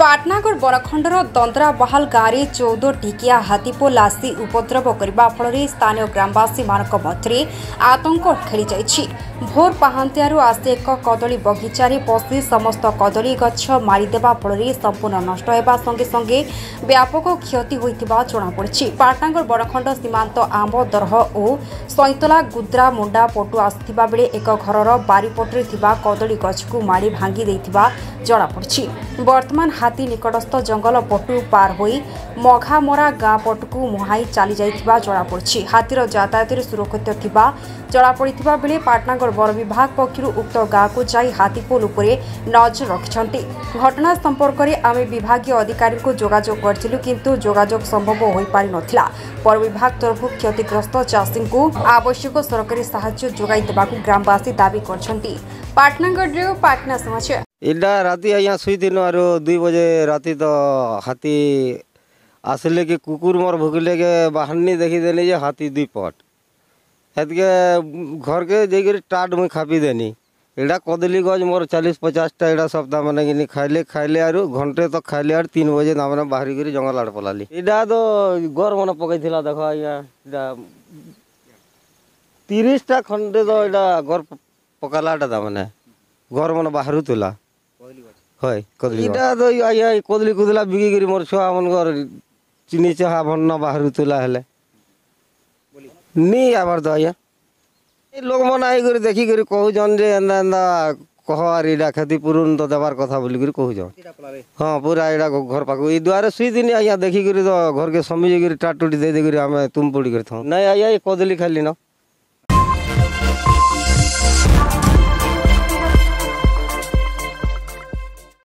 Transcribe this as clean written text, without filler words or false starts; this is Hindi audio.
पाटनागढ़ बरखंडर दंदराबहाल गाँव में 14 टिकिया हाथीपोल आसी उपद्रव करने फल स्थानीय ग्रामवासी मध्य आतंक खेली जाइछि। भोर पहांतियारू आसी एक कदली बगीचारे पशि समस्त कदली गछ मारिदेवा फल संपूर्ण नष्ट होगा संगे संगे व्यापक क्षति होता जमापड़ी। पाटनागढ़ बरखंड सीमांत आंब दरह और सैंतला गुद्रा मुंडा पटु आसुवा बेले एक घर बारीपटे कदली गछ को माड़ी भांगी देथिबा जमापड़ी। वर्तमान हाथी निकटस्थ जंगल पटु पार होई मघामरा गाँ पटकू मुहाई चली जाइथिबा जमापड़ी। हाथीर यातायात सुरक्षित थिबा जमापड़ी बेले पाटनागढ़ वन विभाग पक्षर उक्त गाँ को जाई हाथीपोल उपरे नजर रखिछन्ति। घटना संपर्क में आमे विभागीय अधिकारी को जोगाजोग करथिलु किंतु जोगाजोग संभव होई पारि नथिला। वन विभाग तरफ क्षतिग्रस्त चाषी को आवश्यक सरकारी सहायता जोगाई देबाकू ग्रामवासी दाबी करछन्ति। पाटनागढ़ पाटना समाचार इला राति अँ शुई दिन आर 2 बजे राति तो हाथी आसले कि कुकुर मोर भुकले के बाहरनी देखी देनी जे हाथी 2 पट हेतके घर के जाकर टाट मुई खापी देनी। एटा कदली गज मोर 40-50 टा एटा सप्ताह मैंने कि खाइले खाइले आर घंटे तो खाइले आर 3 बजे मैंने बाहरी कर जंगल आड़ पलाली। एटा तो घर मन पकई देख आज्ञा 30 टा खंडे तो एटा घर पकालाटा मैंने घर मन बाहर तुला कदली तो आज्ञा कदली कुदला बिकी मोर छुआ मन घर चीनी चाहा भन्न बाहर तुला हेले नहीं आबार तो आज्ञा लोक मन आई देखी कहून जे एंदा एंदा कह आर इटा क्षतिपूरण तो देवार कथा बोलिक कहून। हाँ पूरा एटा घर पाक ई द्वारे शुई दिन आज्ञा देखिक तो घर के समिझ टाट टुटी दे आम तुम पड़ी कर नहीं आज्ञा कदली खाली न।